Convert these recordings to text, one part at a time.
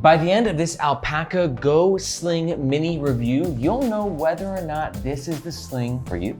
By the end of this Alpaka Go Sling Mini review, you'll know whether or not this is the sling for you.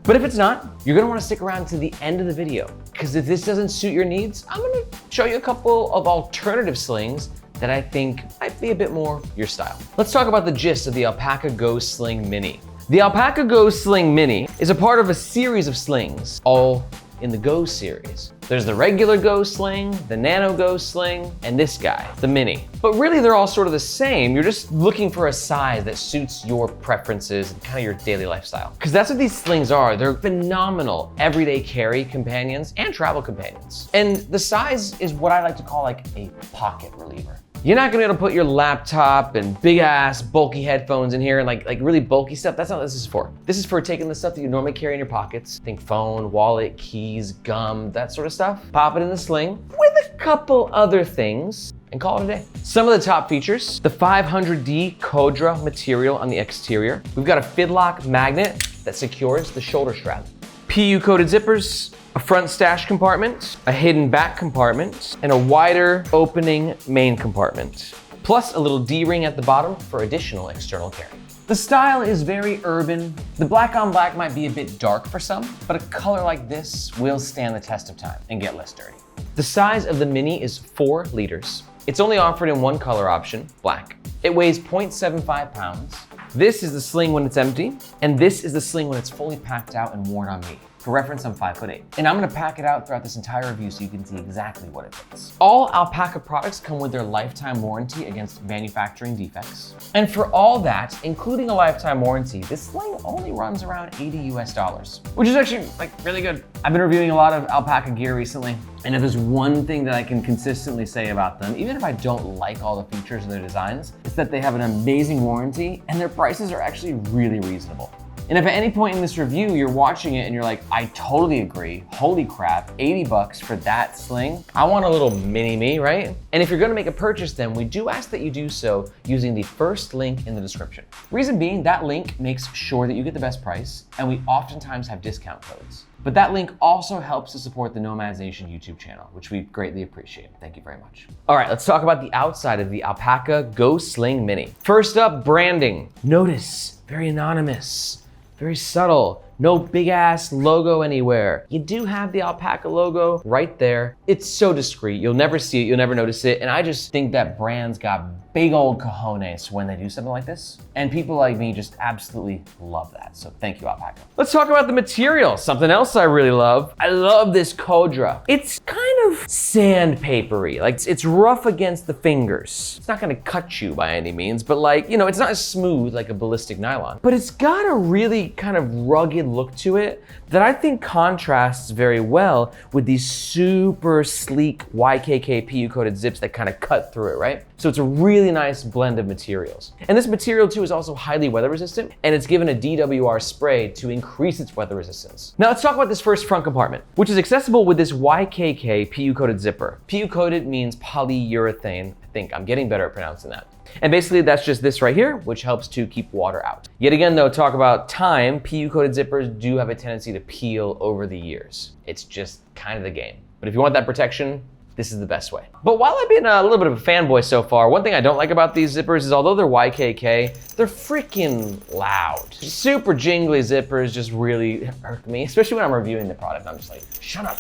But if it's not, you're gonna wanna stick around to the end of the video, because if this doesn't suit your needs, I'm gonna show you a couple of alternative slings that I think might be a bit more your style. Let's talk about the gist of the Alpaka Go Sling Mini. The Alpaka Go Sling Mini is a part of a series of slings, all in the Go series. There's the regular Go Sling, the Nano Go Sling, and this guy, the Mini. But really they're all sort of the same. You're just looking for a size that suits your preferences and kind of your daily lifestyle. Because that's what these slings are. They're phenomenal everyday carry companions and travel companions. And the size is what I like to call like a pocket reliever. You're not gonna be able to put your laptop and big ass bulky headphones in here and like really bulky stuff. That's not what this is for. This is for taking the stuff that you normally carry in your pockets. Think phone, wallet, keys, gum, that sort of stuff. Pop it in the sling with a couple other things and call it a day. Some of the top features, the 500D Codra material on the exterior. We've got a fidlock magnet that secures the shoulder strap. PU coated zippers, a front stash compartment, a hidden back compartment, and a wider opening main compartment. Plus a little D-ring at the bottom for additional external carry. The style is very urban. The black on black might be a bit dark for some, but a color like this will stand the test of time and get less dirty. The size of the Mini is 4 liters. It's only offered in one color option, black. It weighs 0.75 pounds. This is the sling when it's empty, and this is the sling when it's fully packed out and worn on me. For reference, I'm 5'8". And I'm gonna pack it out throughout this entire review so you can see exactly what it is. All Alpaka products come with their lifetime warranty against manufacturing defects. And for all that, including a lifetime warranty, this sling only runs around $80 US, which is actually like really good. I've been reviewing a lot of Alpaka gear recently, and if there's one thing that I can consistently say about them, even if I don't like all the features of their designs, it's that they have an amazing warranty and their prices are actually really reasonable. And if at any point in this review you're watching it and you're like, I totally agree, holy crap, 80 bucks for that sling, I want a little mini me, right? And if you're gonna make a purchase, then we do ask that you do so using the first link in the description. Reason being, that link makes sure that you get the best price, and we oftentimes have discount codes. But that link also helps to support the Nomads Nation YouTube channel, which we greatly appreciate. Thank you very much. All right, let's talk about the outside of the Alpaka Go Sling Mini. First up, branding. Notice, very anonymous. Very subtle, no big ass logo anywhere. You do have the Alpaka logo right there. It's so discreet, you'll never see it, you'll never notice it. And I just think that brands got big old cojones when they do something like this. And people like me just absolutely love that. So thank you, Alpaka. Let's talk about the material. Something else I really love. I love this Codra. It's kind of sandpapery. Like it's rough against the fingers. It's not gonna cut you by any means, but like, you know, it's not as smooth like a ballistic nylon. But it's got a really kind of rugged look to it that I think contrasts very well with these super sleek YKK PU coated zips that kind of cut through it, right? So it's a really nice blend of materials. And this material too is also highly weather resistant, and it's given a DWR spray to increase its weather resistance. Now let's talk about this first front compartment, which is accessible with this YKK PU coated zipper. PU coated means polyurethane. I think I'm getting better at pronouncing that. And basically that's just this right here, which helps to keep water out. Yet again though, talk about time, PU coated zippers do have a tendency to peel over the years. It's just kind of the game. But if you want that protection, this is the best way. But while I've been a little bit of a fanboy so far, one thing I don't like about these zippers is although they're YKK, they're freaking loud. Super jingly zippers just really irk me, especially when I'm reviewing the product. I'm just like, shut up,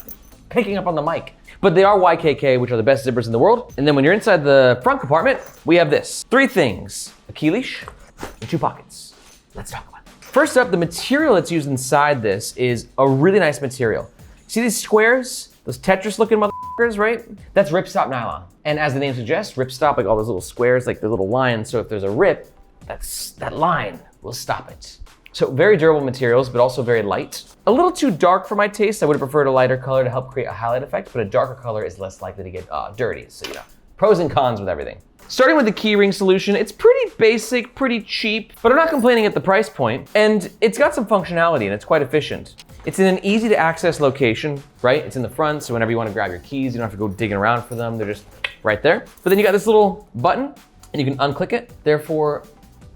picking up on the mic. But they are YKK, which are the best zippers in the world. And then when you're inside the front compartment, we have this. 3 things, a key leash and 2 pockets. Let's talk about it. First up, the material that's used inside this is a really nice material. See these squares? Those Tetris looking motherfuckers, right? That's ripstop nylon. And as the name suggests, ripstop, like all those little squares, like the little lines. So if there's a rip, that line will stop it. So very durable materials, but also very light. A little too dark for my taste. I would have preferred a lighter color to help create a highlight effect, but a darker color is less likely to get dirty. So, you know, pros and cons with everything. Starting with the keyring solution, it's pretty basic, pretty cheap, but I'm not complaining at the price point. And it's got some functionality and it's quite efficient. It's in an easy to access location, right? It's in the front, so whenever you want to grab your keys, you don't have to go digging around for them. They're just right there. But then you got this little button and you can unclick it. Therefore,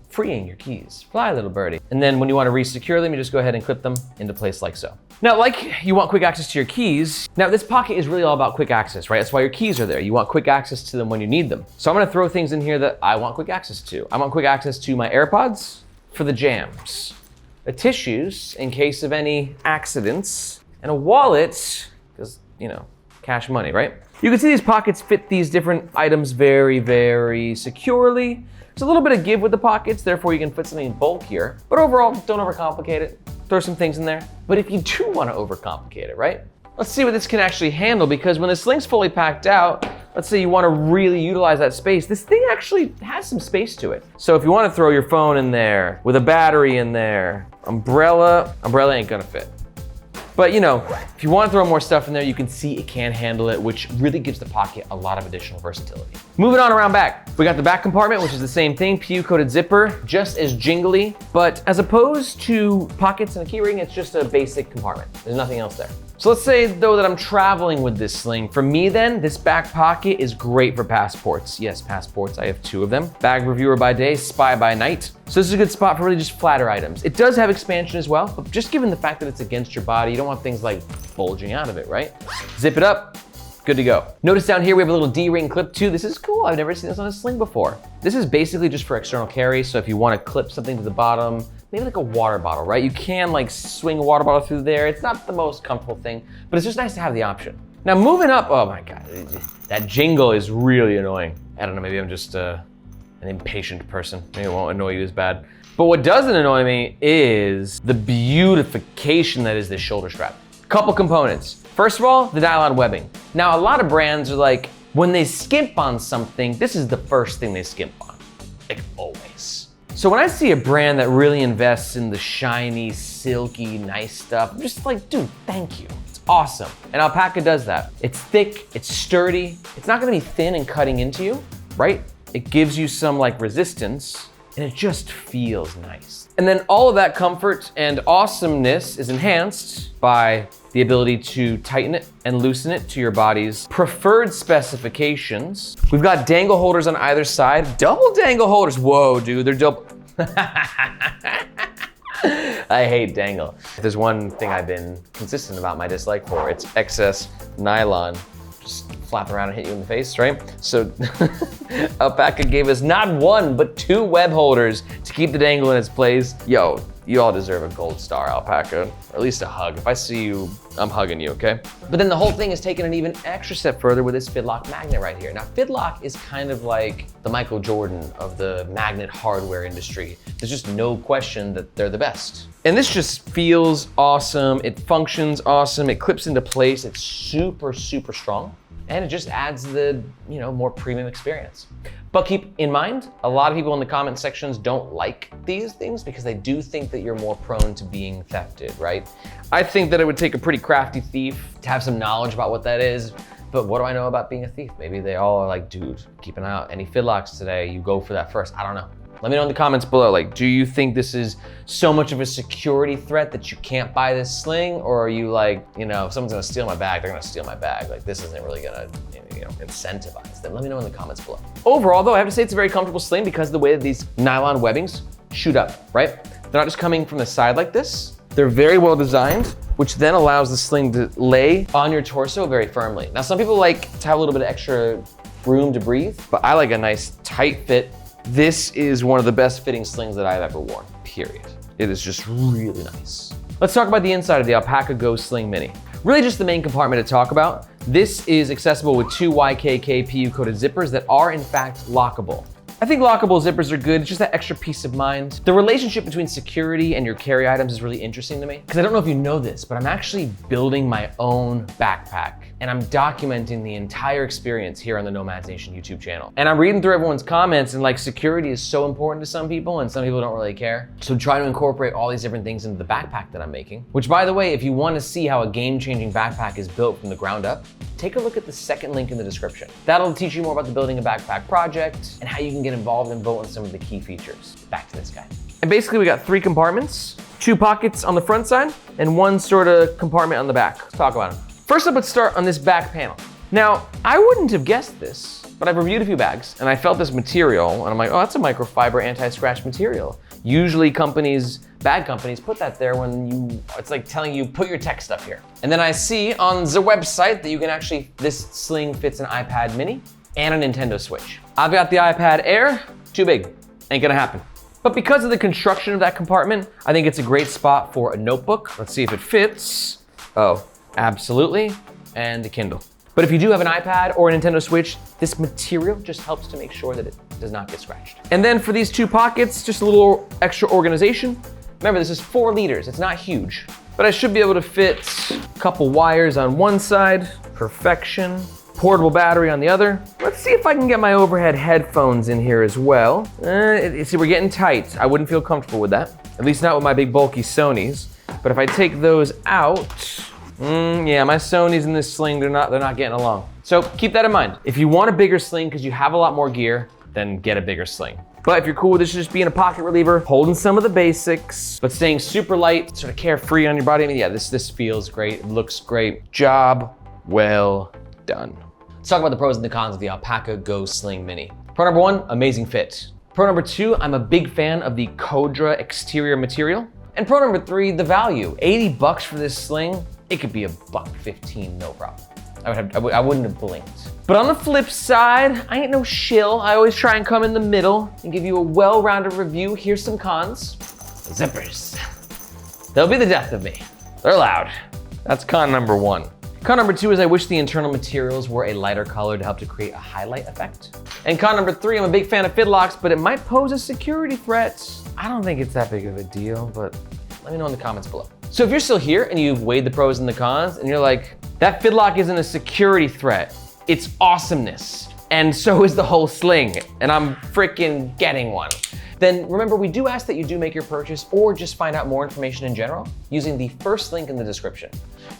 freeing your keys. Fly, little birdie. And then when you want to re-secure them, you just go ahead and clip them into place like so. Now, like you want quick access to your keys, now this pocket is really all about quick access, right? That's why your keys are there. You want quick access to them when you need them. So I'm gonna throw things in here that I want quick access to. I want quick access to my AirPods for the jams, the tissues in case of any accidents, and a wallet, because, you know, cash money, right? You can see these pockets fit these different items very, very securely. There's a little bit of give with the pockets, therefore you can fit something bulkier. But overall, don't overcomplicate it. Throw some things in there. But if you do want to overcomplicate it, right? Let's see what this can actually handle, because when the sling's fully packed out, let's say you want to really utilize that space, this thing actually has some space to it. So if you want to throw your phone in there, with a battery in there, umbrella ain't gonna fit. But you know, if you want to throw more stuff in there, you can see it can handle it, which really gives the pocket a lot of additional versatility. Moving on around back, we got the back compartment, which is the same thing, PU-coated zipper, just as jingly, but as opposed to pockets and a key ring, it's just a basic compartment. There's nothing else there. So let's say though that I'm traveling with this sling. For me then, this back pocket is great for passports. Yes, passports, I have 2 of them. Bag reviewer by day, spy by night. So this is a good spot for really just flatter items. It does have expansion as well, but just given the fact that it's against your body, you don't want things like bulging out of it, right? Zip it up, good to go. Notice down here we have a little D-ring clip too. This is cool, I've never seen this on a sling before. This is basically just for external carry, so if you want to clip something to the bottom, maybe like a water bottle, right? You can like swing a water bottle through there. It's not the most comfortable thing, but it's just nice to have the option. Now moving up, oh my God, that jingle is really annoying. I don't know, maybe I'm just an impatient person. Maybe it won't annoy you as bad. But what doesn't annoy me is the beautification that is this shoulder strap. Couple components. First of all, the nylon webbing. Now a lot of brands are like, when they skimp on something, this is the first thing they skimp on, like always. So when I see a brand that really invests in the shiny, silky, nice stuff, I'm just like, dude, thank you. It's awesome. And Alpaka does that. It's thick, it's sturdy. It's not gonna be thin and cutting into you, right? It gives you some like resistance, and it just feels nice. And then all of that comfort and awesomeness is enhanced by the ability to tighten it and loosen it to your body's preferred specifications. We've got dangle holders on either side, double dangle holders. Whoa, dude, they're double. I hate dangle. If there's one thing I've been consistent about my dislike for, it's excess nylon. Just flap around and hit you in the face, right? So Alpaka gave us not 1, but 2 web holders to keep the dangle in its place. Yo, you all deserve a gold star, Alpaka, or at least a hug. If I see you, I'm hugging you, okay? But then the whole thing is taking an even extra step further with this Fidlock magnet right here. Now, Fidlock is kind of like the Michael Jordan of the magnet hardware industry. There's just no question that they're the best. And this just feels awesome. It functions awesome. It clips into place. It's super, super strong. And it just adds the, you know, more premium experience. But keep in mind, a lot of people in the comment sections don't like these things because they do think that you're more prone to being thefted, right? I think that it would take a pretty crafty thief to have some knowledge about what that is. But what do I know about being a thief? Maybe they all are like, dude, keep an eye out. Any Fidlocks today, you go for that first. I don't know. Let me know in the comments below, like, do you think this is so much of a security threat that you can't buy this sling? Or are you like, you know, if someone's gonna steal my bag, they're gonna steal my bag. Like, this isn't really gonna, you know, incentivize them. Let me know in the comments below. Overall though, I have to say it's a very comfortable sling because of the way that these nylon webbings shoot up, right? They're not just coming from the side like this. They're very well designed, which then allows the sling to lay on your torso very firmly. Now, some people like to have a little bit of extra room to breathe, but I like a nice tight fit. This is one of the best fitting slings that I've ever worn, period. It is just really nice. Let's talk about the inside of the Alpaka Go Sling Mini. Really just the main compartment to talk about. This is accessible with 2 YKK PU-coated zippers that are in fact lockable. I think lockable zippers are good, it's just that extra peace of mind. The relationship between security and your carry items is really interesting to me. Because I don't know if you know this, but I'm actually building my own backpack. And I'm documenting the entire experience here on the Nomads Nation YouTube channel. And I'm reading through everyone's comments and like security is so important to some people and some people don't really care. So try to incorporate all these different things into the backpack that I'm making. Which by the way, if you want to see how a game-changing backpack is built from the ground up, take a look at the second link in the description. That'll teach you more about the building a backpack project and how you can get involved and vote on some of the key features. Back to this guy. And basically we got 3 compartments, 2 pockets on the front side and 1 sort of compartment on the back. Let's talk about them. First up, let's start on this back panel. Now, I wouldn't have guessed this, but I've reviewed a few bags and I felt this material and I'm like, oh, that's a microfiber anti-scratch material. Usually bag companies put that there when it's like telling you, put your tech stuff here. And then I see on the website that you can actually, this sling fits an iPad mini and a Nintendo Switch. I've got the iPad Air, too big, ain't gonna happen. But because of the construction of that compartment, I think it's a great spot for a notebook. Let's see if it fits. Oh, absolutely, and a Kindle. But if you do have an iPad or a Nintendo Switch, this material just helps to make sure that it does not get scratched. And then for these two pockets, just a little extra organization. Remember, this is 4 liters, it's not huge, but I should be able to fit a couple wires on one side, perfection. Portable battery on the other. Let's see if I can get my overhead headphones in here as well. See, we're getting tight. I wouldn't feel comfortable with that. At least not with my big bulky Sonys. But if I take those out, yeah, my Sonys in this sling, they're not getting along. So keep that in mind. If you want a bigger sling because you have a lot more gear, then get a bigger sling. But if you're cool with this just being a pocket reliever, holding some of the basics, but staying super light, sort of carefree on your body, I mean, yeah, this feels great, it looks great. Job well done. Let's talk about the pros and the cons of the Alpaka Go Sling Mini. Pro number 1, amazing fit. Pro number 2, I'm a big fan of the Codra exterior material. And pro number 3, the value. 80 bucks for this sling, it could be $1.15, no problem. I wouldn't have blinked. But on the flip side, I ain't no shill. I always try and come in the middle and give you a well-rounded review. Here's some cons. Zippers. They'll be the death of me. They're loud. That's con number 1. Con number 2 is I wish the internal materials were a lighter color to help to create a highlight effect. And con number 3, I'm a big fan of fidlocks, but it might pose a security threat. I don't think it's that big of a deal, but let me know in the comments below. So if you're still here and you've weighed the pros and the cons and you're like, that fidlock isn't a security threat, it's awesomeness. And so is the whole sling, and I'm freaking getting one. Then remember, we do ask that you do make your purchase or just find out more information in general using the first link in the description.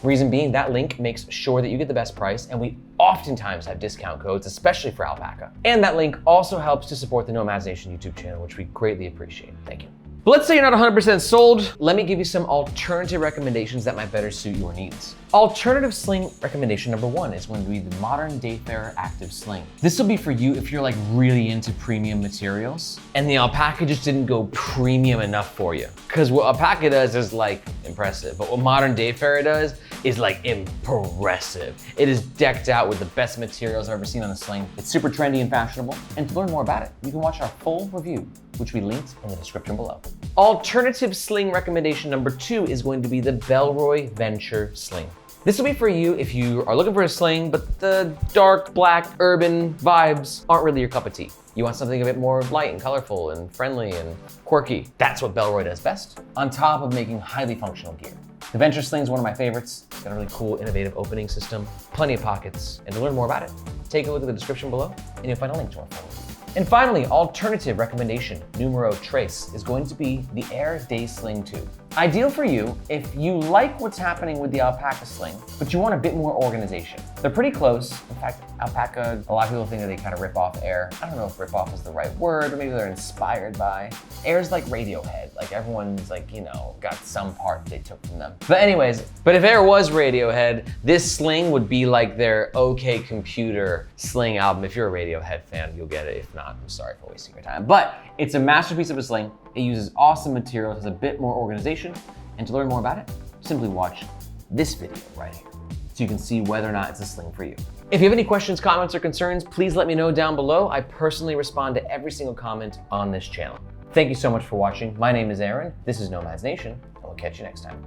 Reason being, that link makes sure that you get the best price, and we oftentimes have discount codes, especially for Alpaka. And that link also helps to support the No Imagination YouTube channel, which we greatly appreciate. Thank you. But let's say you're not 100% sold. Let me give you some alternative recommendations that might better suit your needs. Alternative sling recommendation number 1 is going to be the modern Dayfarer Active Sling. This will be for you if you're like really into premium materials and the Alpaka just didn't go premium enough for you. Because what Alpaka does is like impressive, but what modern Dayfarer does is like impressive. It is decked out with the best materials I've ever seen on a sling. It's super trendy and fashionable. And to learn more about it, you can watch our full review, which we linked in the description below. Alternative sling recommendation number 2 is going to be the Bellroy Venture Sling. This will be for you if you are looking for a sling, but the dark, black, urban vibes aren't really your cup of tea. You want something a bit more light and colorful and friendly and quirky. That's what Bellroy does best, on top of making highly functional gear. The Venture Sling is one of my favorites. It's got a really cool, innovative opening system, plenty of pockets, and to learn more about it, take a look at the description below, and you'll find a link to our full review. And finally, alternative recommendation, numero tres, is going to be the Air Day Sling 2. Ideal for you if you like what's happening with the Alpaka sling, but you want a bit more organization. They're pretty close. In fact, Alpaka, a lot of people think that they kind of rip off Air. I don't know if rip off is the right word, or maybe they're inspired by. Air's like Radiohead. Like everyone's like, you know, got some part they took from them. But anyways, if Air was Radiohead, this sling would be like their OK Computer sling album. If you're a Radiohead fan, you'll get it. If not, I'm sorry for wasting your time. But it's a masterpiece of a sling. It uses awesome materials, has a bit more organization, and to learn more about it, simply watch this video right here so you can see whether or not it's a sling for you. If you have any questions, comments, or concerns, please let me know down below. I personally respond to every single comment on this channel. Thank you so much for watching. My name is Aaron. This is Nomads Nation, and we'll catch you next time.